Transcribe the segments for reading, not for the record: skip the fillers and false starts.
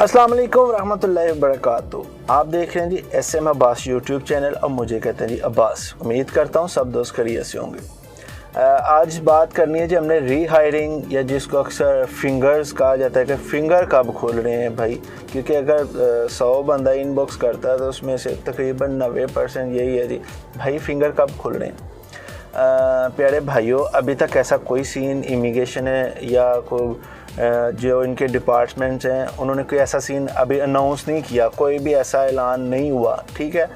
अस्सलाम वालेकुम रहमतुल्लाहि व बरकातहू। आप देख रहे हैं जी SM अब्बास यूट्यूब चैनल और मुझे कहते हैं जी अब्बास। उम्मीद करता हूँ सब दोस्त खैरियत से होंगे। आज बात करनी है जी हमने रीहायरिंग या जिसको अक्सर फिंगर्स कहा जाता है कि फ़िंगर कब खोल रहे हैं भाई, क्योंकि अगर 100 बंदा इनबॉक्स करता है तो उसमें से तकरीबन 90% यही है जी भाई फ़िंगर कब खोल रहे हैं। प्यारे भाइयों, अभी तक ऐसा कोई सीन इमिग्रेशन है या कोई जो इनके डिपार्टमेंट्स हैं उन्होंने कोई ऐसा सीन अभी अनाउंस नहीं किया, कोई भी ऐसा ऐलान नहीं हुआ, ठीक है।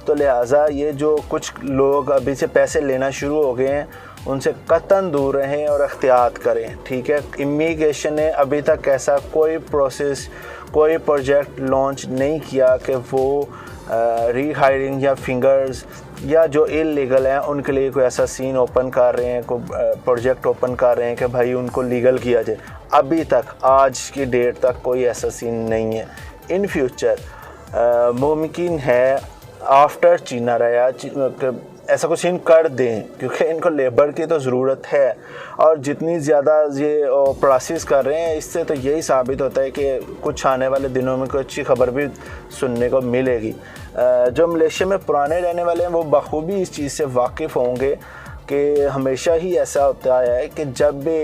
तो लिहाजा ये जो कुछ लोग अभी से पैसे लेना शुरू हो गए हैं उनसे कतन दूर रहें और एहतियात करें, ठीक है। इमिग्रेशन ने अभी तक ऐसा कोई प्रोसेस, कोई प्रोजेक्ट लॉन्च नहीं किया कि वो रीहायरिंग या फिंगर्स या जो इलीगल हैं उनके लिए कोई ऐसा सीन ओपन कर रहे हैं, कोई प्रोजेक्ट ओपन कर रहे हैं कि भाई उनको लीगल किया जाए। अभी तक आज की डेट तक कोई ऐसा सीन नहीं है। इन फ्यूचर मुमकिन है आफ्टर चीना रहा ऐसा कुछ सीन कर दें, क्योंकि इनको लेबर की तो ज़रूरत है और जितनी ज़्यादा ये प्रोसेस कर रहे हैं इससे तो यही साबित होता है कि कुछ आने वाले दिनों में कोई अच्छी खबर भी सुनने को मिलेगी। जो मलेशिया में पुराने रहने वाले हैं वो बखूबी इस चीज़ से वाकिफ़ होंगे कि हमेशा ही ऐसा होता है कि जब भी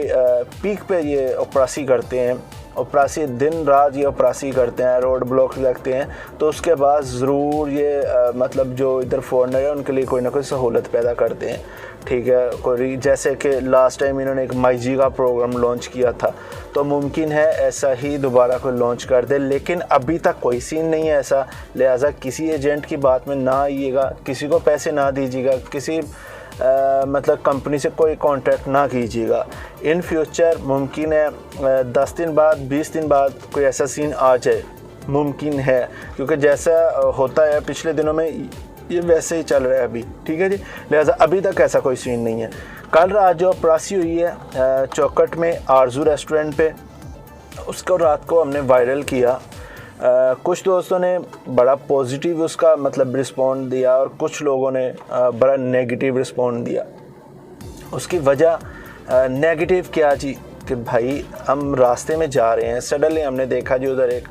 पीक पे ये ऑपरेसी करते हैं, ऑपरेसी दिन रात ये ऑपरेसी करते हैं, रोड ब्लॉक लगते हैं, तो उसके बाद ज़रूर ये मतलब जो इधर फॉरनर है उनके लिए कोई ना कोई सहूलत पैदा करते हैं, ठीक है। कोई जैसे कि लास्ट टाइम इन्होंने एक माईजी का प्रोग्राम लॉन्च किया था, तो मुमकिन है ऐसा ही दोबारा कोई लॉन्च कर दे, लेकिन अभी तक कोई सीन नहीं है ऐसा। लिहाजा किसी एजेंट की बात में ना आइएगा, किसी को पैसे ना दीजिएगा, किसी मतलब कंपनी से कोई कांटेक्ट ना कीजिएगा। इन फ्यूचर मुमकिन है 10 दिन बाद 20 दिन बाद कोई ऐसा सीन आ जाए, मुमकिन है, क्योंकि जैसा होता है पिछले दिनों में ये वैसे ही चल रहा है अभी, ठीक है जी। लिहाजा अभी तक ऐसा कोई सीन नहीं है। कल रात जो ऑपरेसी हुई है चौकट में आरजू रेस्टोरेंट पे, उसको रात को हमने वायरल किया। कुछ दोस्तों ने बड़ा पॉजिटिव उसका मतलब रिस्पॉन्ड दिया और कुछ लोगों ने बड़ा नेगेटिव रिस्पॉन्ड दिया। उसकी वजह नेगेटिव क्या जी कि भाई हम रास्ते में जा रहे हैं, सडनली हमने देखा जी उधर एक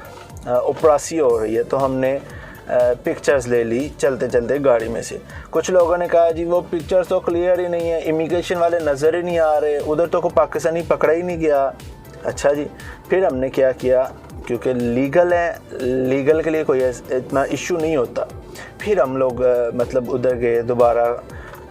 ऑपरेसी हो रही है, तो हमने पिक्चर्स ले ली चलते चलते गाड़ी में से। कुछ लोगों ने कहा जी वो पिक्चर्स तो क्लियर ही नहीं है, इमिग्रेशन वाले नज़र ही नहीं आ रहे, उधर तो कोई पाकिस्तानी पकड़ा ही नहीं गया। अच्छा जी, फिर हमने क्या किया, क्योंकि लीगल है, लीगल के लिए कोई इतना इशू नहीं होता। फिर हम लोग मतलब उधर गए, दोबारा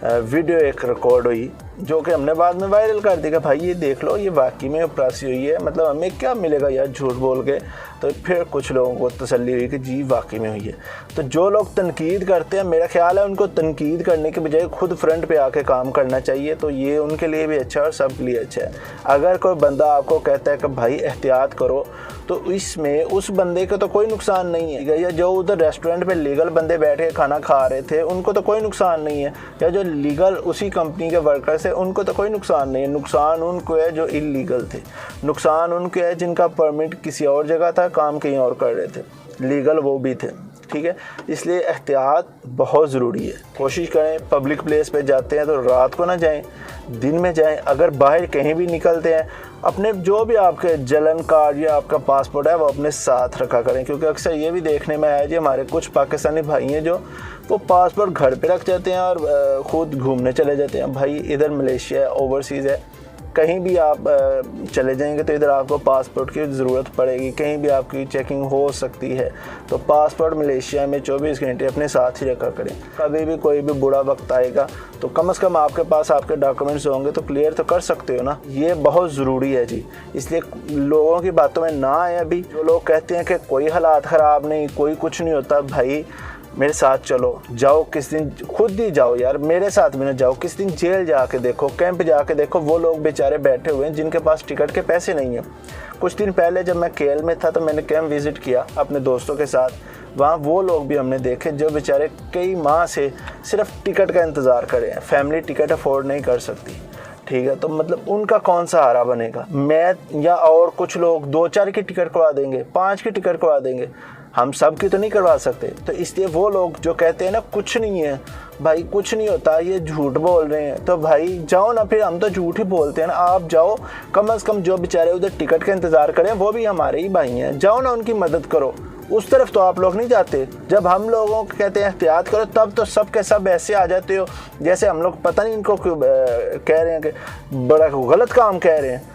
वीडियो एक रिकॉर्ड हुई जो कि हमने बाद में वायरल कर दी कि भाई ये देख लो ये वाकई में ऑपरेसी हुई है, मतलब हमें क्या मिलेगा यार झूठ बोल के। तो फिर कुछ लोगों को तसल्ली हुई कि जी वाकई में हुई है। तो जो लोग तनकीद करते हैं, मेरा ख्याल है उनको तनकीद करने के बजाय खुद फ्रंट पे आके काम करना चाहिए, तो ये उनके लिए भी अच्छा है और सब के लिए अच्छा है। अगर कोई बंदा आपको कहता है कि भाई एहतियात करो, तो इसमें उस बंदे को तो कोई नुकसान नहीं है, या जो उधर रेस्टोरेंट पे लीगल बंदे बैठ के खाना खा रहे थे उनको तो कोई नुकसान नहीं है, या जो लीगल उसी कंपनी के वर्कर्स है उनको तो कोई नुकसान नहीं है। नुकसान उनको है जो इलीगल थे, नुकसान उनको है जिनका परमिट किसी और जगह था, काम कहीं और कर रहे थे, लीगल वो भी थे, ठीक है। इसलिए एहतियात बहुत ज़रूरी है। कोशिश करें पब्लिक प्लेस पे जाते हैं तो रात को ना जाएं, दिन में जाएं। अगर बाहर कहीं भी निकलते हैं अपने जो भी आपके जलन कार्ड या आपका पासपोर्ट है वो अपने साथ रखा करें, क्योंकि अक्सर ये भी देखने में आया जी हमारे कुछ पाकिस्तानी भाई हैं जो वो पासपोर्ट घर पे रख जाते हैं और ख़ुद घूमने चले जाते हैं। भाई इधर मलेशिया है, ओवरसीज़ है, कहीं भी आप चले जाएंगे तो इधर आपको पासपोर्ट की ज़रूरत पड़ेगी, कहीं भी आपकी चेकिंग हो सकती है। तो पासपोर्ट मलेशिया में 24 घंटे अपने साथ ही रखा करें। कभी भी कोई भी बुरा वक्त आएगा तो कम से कम आपके पास आपके डॉक्यूमेंट्स होंगे तो क्लियर तो कर सकते हो ना, ये बहुत ज़रूरी है जी। इसलिए लोगों की बातों में ना आए। अभी जो लोग कहते हैं कि कोई हालात ख़राब नहीं, कोई कुछ नहीं होता, भाई मेरे साथ चलो, जाओ किस दिन, खुद ही जाओ यार, मेरे साथ भी ना जाओ, किस दिन जेल जाके देखो, कैंप जाके देखो, वो लोग बेचारे बैठे हुए हैं जिनके पास टिकट के पैसे नहीं हैं। कुछ दिन पहले जब मैं KL में था तो मैंने कैंप विज़िट किया अपने दोस्तों के साथ, वहाँ वो लोग भी हमने देखे जो बेचारे कई माह से सिर्फ टिकट का इंतज़ार कर रहे हैं, फैमिली टिकट अफोर्ड नहीं कर सकती, ठीक है। तो मतलब उनका कौन सहारा बनेगा? मैं या और कुछ लोग 2-4 की टिकट करवा देंगे, 5 की टिकट करवा देंगे, हम सब की तो नहीं करवा सकते। तो इसलिए वो लोग जो कहते हैं ना कुछ नहीं है, भाई कुछ नहीं होता, ये झूठ बोल रहे हैं, तो भाई जाओ ना, फिर हम तो झूठ ही बोलते हैं ना, आप जाओ, कम से कम जो बेचारे उधर टिकट का इंतज़ार करें वो भी हमारे ही भाई हैं, जाओ ना उनकी मदद करो। उस तरफ तो आप लोग नहीं जाते। जब हम लोगों को कहते हैं एहतियात करो, तब तो सब के सब ऐसे आ जाते हो जैसे हम लोग पता नहीं इनको कह रहे हैं कि बड़ा गलत काम कह रहे हैं।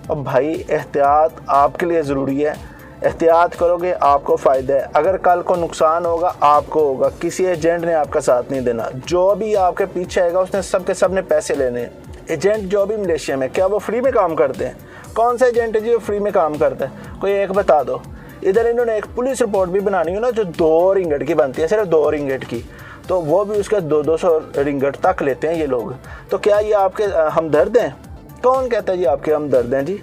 अब भाई एहतियात आपके लिए ज़रूरी है, एहतियात करोगे आपको फ़ायदा है, अगर कल को नुकसान होगा आपको होगा, किसी एजेंट ने आपका साथ नहीं देना, जो भी आपके पीछे आएगा उसने सब के सब ने पैसे लेने हैं। एजेंट जो भी मलेशिया में, क्या वो फ्री में काम करते हैं? कौन सा एजेंट है जो फ्री में काम करता है? कोई एक बता दो। इधर इन्होंने एक पुलिस रिपोर्ट भी बनानी हो ना, जो 2 रिंगट की बनती है, सिर्फ 2 रिंगट की, तो वो भी उसके 200 रिंगट तक लेते हैं ये लोग। तो क्या ये आपके हमदर्द हैं? कौन कहता है जी आपके हमदर्द हैं जी?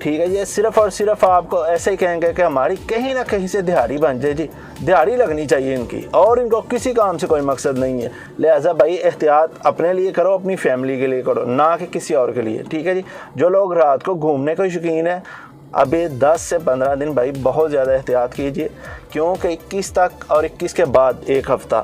ठीक है, ये सिर्फ़ और सिर्फ आपको ऐसे ही कहेंगे कि हमारी कहीं ना कहीं से दिहाड़ी बन जाए जी, दिहाड़ी लगनी चाहिए इनकी, और इनको किसी काम से कोई मकसद नहीं है। लिहाजा भाई एहतियात अपने लिए करो, अपनी फैमिली के लिए करो, ना कि किसी और के लिए। ठीक है जी। जो लोग रात को घूमने के शौकीन है, अभी 10 से 15 दिन भाई बहुत ज़्यादा एहतियात कीजिए, क्योंकि 21 तक और 21 के बाद 1 हफ़्ता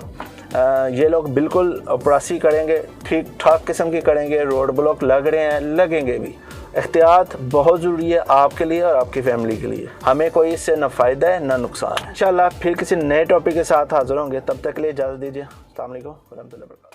ये लोग बिल्कुल उपरासी करेंगे, ठीक ठाक किस्म की करेंगे, रोड ब्लॉक लग रहे हैं, लगेंगे भी। एहतियात बहुत ज़रूरी है आपके लिए और आपकी फैमिली के लिए। हमें कोई इससे न फ़ायदा है न नुकसान है। इंशाल्लाह फिर किसी नए टॉपिक के साथ हाज़िर होंगे, तब तक के लिए इजाज़त दीजिए। अस्सलाम वालेकुम व रहमतुल्लाहि व बरकातहू।